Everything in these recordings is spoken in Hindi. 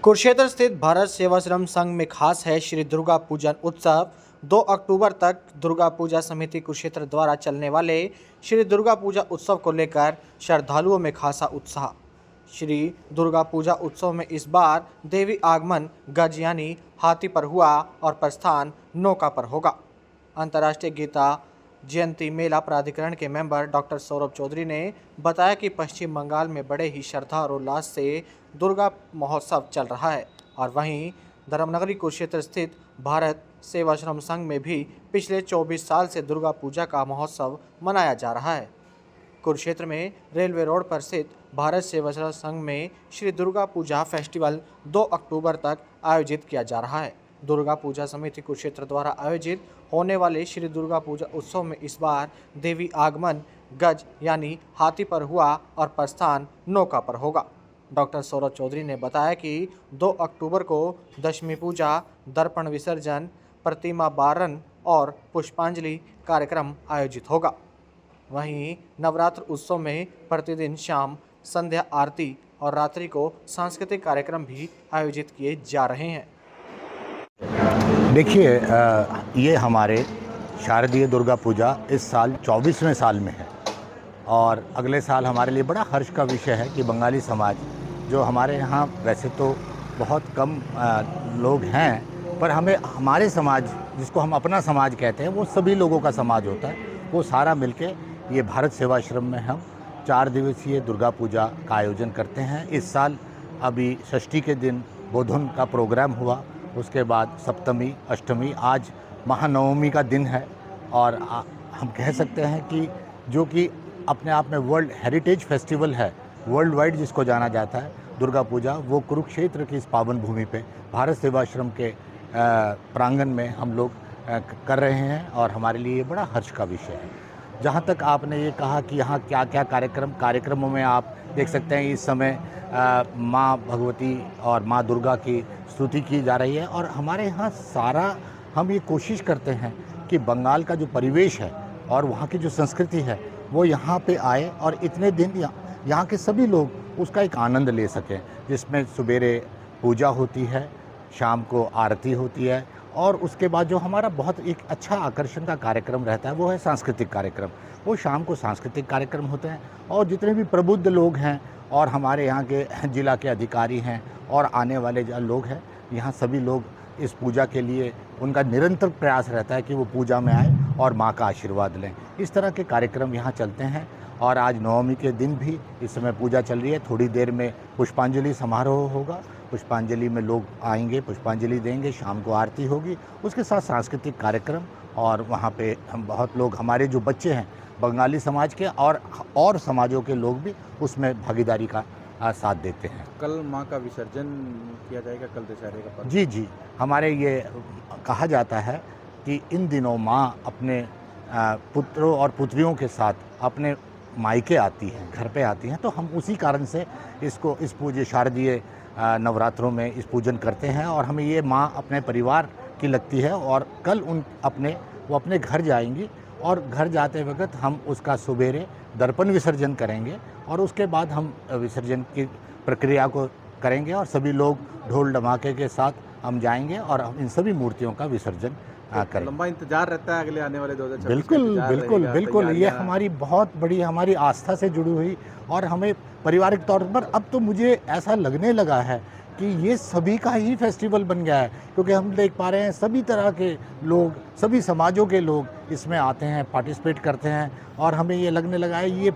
कुरुक्षेत्र स्थित भारत सेवाश्रम संघ में खास है श्री दुर्गा पूजन उत्सव। 2 अक्टूबर तक दुर्गा पूजा समिति कुरुक्षेत्र द्वारा चलने वाले श्री दुर्गा पूजा उत्सव को लेकर श्रद्धालुओं में खासा उत्साह। श्री दुर्गा पूजा उत्सव में इस बार देवी आगमन गज यानी हाथी पर हुआ और प्रस्थान नौका पर होगा। अंतर्राष्ट्रीय गीता जयंती मेला प्राधिकरण के मेंबर डॉक्टर सौरभ चौधरी ने बताया कि पश्चिम बंगाल में बड़े ही श्रद्धा और उल्लास से दुर्गा महोत्सव चल रहा है और वहीं धर्मनगरी कुरुक्षेत्र स्थित भारत सेवाश्रम संघ में भी पिछले 24 साल से दुर्गा पूजा का महोत्सव मनाया जा रहा है। कुरुक्षेत्र में रेलवे रोड पर स्थित भारत सेवाश्रम संघ में श्री दुर्गा पूजा फेस्टिवल 2 अक्टूबर तक आयोजित किया जा रहा है। दुर्गा पूजा समिति कुरुक्षेत्र द्वारा आयोजित होने वाले श्री दुर्गा पूजा उत्सव में इस बार देवी आगमन गज यानी हाथी पर हुआ और प्रस्थान नौका पर होगा। डॉक्टर सौरभ चौधरी ने बताया कि 2 अक्टूबर को दशमी पूजा, दर्पण विसर्जन, प्रतिमा बारन और पुष्पांजलि कार्यक्रम आयोजित होगा। वहीं नवरात्र उत्सव में प्रतिदिन शाम संध्या आरती और रात्रि को सांस्कृतिक कार्यक्रम भी आयोजित किए जा रहे हैं। देखिए, ये हमारे शारदीय दुर्गा पूजा इस साल 24वें साल में है और अगले साल हमारे लिए बड़ा हर्ष का विषय है कि बंगाली समाज, जो हमारे यहाँ वैसे तो बहुत कम लोग हैं, पर हमारे समाज, जिसको हम अपना समाज कहते हैं, वो सभी लोगों का समाज होता है। वो सारा मिलके ये भारत सेवाश्रम में हम 4 दिवसीय दुर्गा पूजा का आयोजन करते हैं। इस साल अभी षष्ठी के दिन बोधन का प्रोग्राम हुआ, उसके बाद सप्तमी, अष्टमी, आज महानवमी का दिन है और हम कह सकते हैं कि जो कि अपने आप में वर्ल्ड हेरिटेज फेस्टिवल है, वर्ल्ड वाइड जिसको जाना जाता है दुर्गा पूजा, वो कुरुक्षेत्र की इस पावन भूमि पे भारत सेवाश्रम के प्रांगण में हम लोग कर रहे हैं और हमारे लिए बड़ा हर्ष का विषय है। जहाँ तक आपने ये कहा कि यहाँ क्या क्या कार्यक्रमों में आप देख सकते हैं इस समय माँ भगवती और माँ दुर्गा की स्तुति की जा रही है और हमारे यहाँ सारा हम ये कोशिश करते हैं कि बंगाल का जो परिवेश है और वहाँ की जो संस्कृति है वो यहाँ पे आए और इतने दिन यहाँ के सभी लोग उसका एक आनंद ले सकें, जिसमें सुबेरे पूजा होती है, शाम को आरती होती है और उसके बाद जो हमारा बहुत एक अच्छा आकर्षण का कार्यक्रम रहता है वो है सांस्कृतिक कार्यक्रम। वो शाम को सांस्कृतिक कार्यक्रम होते हैं और जितने भी प्रबुद्ध लोग हैं और हमारे यहाँ के जिला के अधिकारी हैं और आने वाले जो लोग हैं, यहाँ सभी लोग इस पूजा के लिए उनका निरंतर प्रयास रहता है कि वो पूजा में आए और माँ का आशीर्वाद लें। इस तरह के कार्यक्रम यहाँ चलते हैं और आज नवमी के दिन भी इस समय पूजा चल रही है। थोड़ी देर में पुष्पांजलि समारोह होगा, पुष्पांजलि में लोग आएंगे, पुष्पांजलि देंगे, शाम को आरती होगी, उसके साथ सांस्कृतिक कार्यक्रम और वहाँ पे हम बहुत लोग, हमारे जो बच्चे हैं बंगाली समाज के और समाजों के लोग भी उसमें भागीदारी का साथ देते हैं। कल माँ का विसर्जन किया जाएगा, कल दशहरे का पर्व। जी, हमारे ये कहा जाता है कि इन दिनों माँ अपने पुत्रों और पुत्रियों के साथ अपने मायके आती हैं, घर पे आती हैं, तो हम उसी कारण से इस पूजे शारदीय नवरात्रों में इस पूजन करते हैं और हमें ये माँ अपने परिवार की लगती है और कल वो अपने घर जाएंगी और घर जाते वक्त हम उसका सुबेरे दर्पण विसर्जन करेंगे और उसके बाद हम विसर्जन की प्रक्रिया को करेंगे और सभी लोग ढोल धमाके के साथ हम जाएंगे और हम इन सभी मूर्तियों का विसर्जन करें। लंबा इंतजार रहता है अगले आने वाले 2026। बिल्कुल ये हमारी बहुत बड़ी हमारी आस्था से जुड़ी हुई और हमें पारिवारिक तौर पर अब तो मुझे ऐसा लगने लगा है कि ये सभी का ही फेस्टिवल बन गया है, क्योंकि हम देख पा रहे हैं सभी तरह के लोग, सभी समाजों के लोग इसमें आते हैं, पार्टिसिपेट करते हैं और हमें ये लगने लगा है ये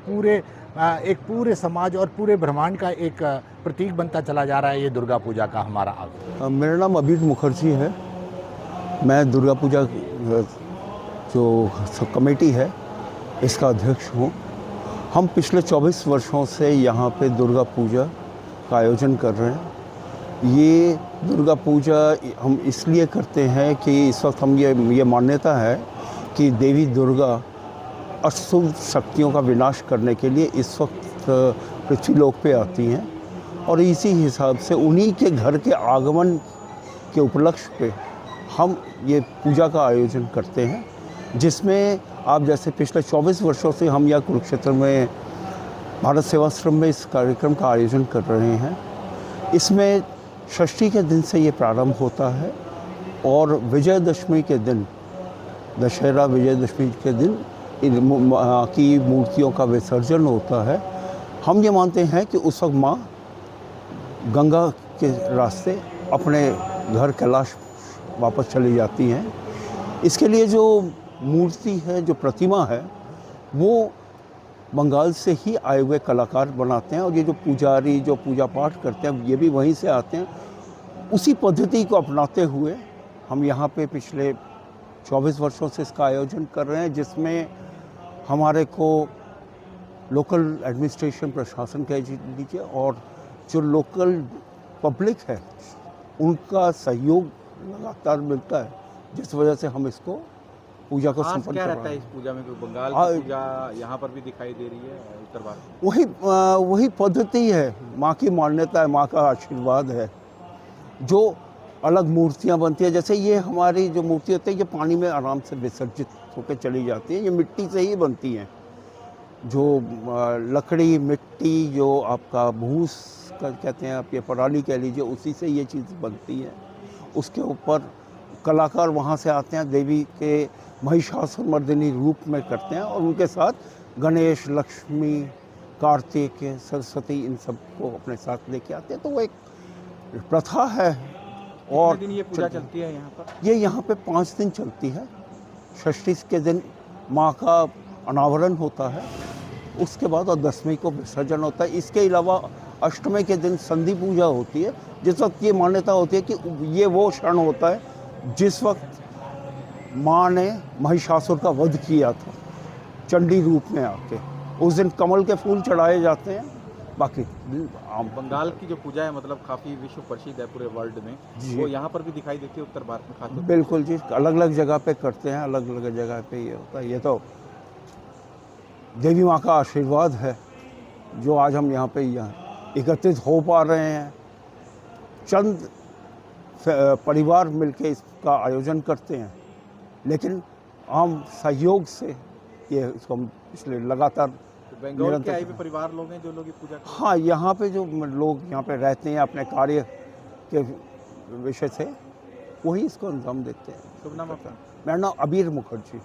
पूरे समाज और पूरे ब्रह्मांड का एक प्रतीक बनता चला जा रहा है ये दुर्गा पूजा का हमारा। मेरा नाम अभित मुखर्जी है। मैं दुर्गा पूजा जो सब कमेटी है इसका अध्यक्ष हूँ। हम पिछले 24 वर्षों से यहाँ पे दुर्गा पूजा का आयोजन कर रहे हैं। ये दुर्गा पूजा हम इसलिए करते हैं कि इस वक्त हम ये मान्यता है कि देवी दुर्गा अशुभ शक्तियों का विनाश करने के लिए इस वक्त पृथ्वीलोक पे आती हैं और इसी हिसाब से उन्हीं के घर के आगमन के उपलक्ष्य पे हम ये पूजा का आयोजन करते हैं, जिसमें आप जैसे पिछले 24 वर्षों से हम यहाँ कुरुक्षेत्र में भारत सेवाश्रम में इस कार्यक्रम का आयोजन कर रहे हैं। इसमें षष्ठी के दिन से ये प्रारंभ होता है और विजयदशमी के दिन, दशहरा विजयदशमी के दिन माँ की मूर्तियों का विसर्जन होता है। हम ये मानते हैं कि उस वक्त माँ गंगा के रास्ते अपने घर कैलाश वापस चली जाती हैं। इसके लिए जो मूर्ति है, जो प्रतिमा है, वो बंगाल से ही आए हुए कलाकार बनाते हैं और ये जो पुजारी जो पूजा पाठ करते हैं ये भी वहीं से आते हैं। उसी पद्धति को अपनाते हुए हम यहाँ पे पिछले 24 वर्षों से इसका आयोजन कर रहे हैं, जिसमें हमारे को लोकल एडमिनिस्ट्रेशन, प्रशासन कह लीजिए, और जो लोकल पब्लिक है उनका सहयोग लगातार मिलता है, जिस वजह से हम इसको पूजा को खास संपन्न क्या कर रहता रहे है हैं। इस पूजा में? कोई बंगाल की पूजा यहाँ पर भी दिखाई दे रही है उत्तर भारत में? वही पद्धति है, माँ की मान्यता है, माँ का आशीर्वाद है। जो अलग मूर्तियाँ बनती है, जैसे ये हमारी जो मूर्ति होती है ये पानी में आराम से विसर्जित होकर चली जाती है। ये मिट्टी से ही बनती हैं। जो लकड़ी, मिट्टी, जो आपका भूस का कहते हैं, आप ये पराली कह लीजिए, उसी से ये चीज़ बनती है। उसके ऊपर कलाकार वहाँ से आते हैं, देवी के महिषासुर मर्दिनी रूप में करते हैं और उनके साथ गणेश, लक्ष्मी, कार्तिक, सरस्वती, इन सबको अपने साथ लेके आते हैं। तो वो एक प्रथा है। और कितने दिन ये पूजा चलती है यहाँ पर? ये यहाँ पे 5 दिन चलती है। षष्ठी के दिन माँ का अनावरण होता है, उसके बाद और दसवीं को विसर्जन होता है। इसके अलावा अष्टमी के दिन संधि पूजा होती है, जिस वक्त ये मान्यता होती है कि ये वो क्षण होता है जिस वक्त माँ ने महिषासुर का वध किया था चंडी रूप में आके। उस दिन कमल के फूल चढ़ाए जाते हैं। बाकी बंगाल की जो पूजा है मतलब काफ़ी विश्व प्रसिद्ध है पूरे वर्ल्ड में, जी। वो यहाँ पर भी दिखाई देती है उत्तर भारत में खासतौर पर? बिल्कुल जी, अलग अलग जगह पे करते हैं, अलग अलग जगह पे ये होता है। ये तो देवी माँ का आशीर्वाद है जो आज हम यहाँ पे एकत्रित हो पा रहे हैं। चंद परिवार मिलके इसका आयोजन करते हैं, लेकिन आम सहयोग से ये इसको हम पिछले लगातार तो बंगाल के आए हुए परिवार लोग हैं जो लोग ये पूजा करते हैं? हाँ, यहाँ पे जो लोग यहाँ पे रहते हैं अपने कार्य के विषय से, वही इसको अंजाम देते हैं। शुभ नाम आपका? मेरा नाम अबीर मुखर्जी।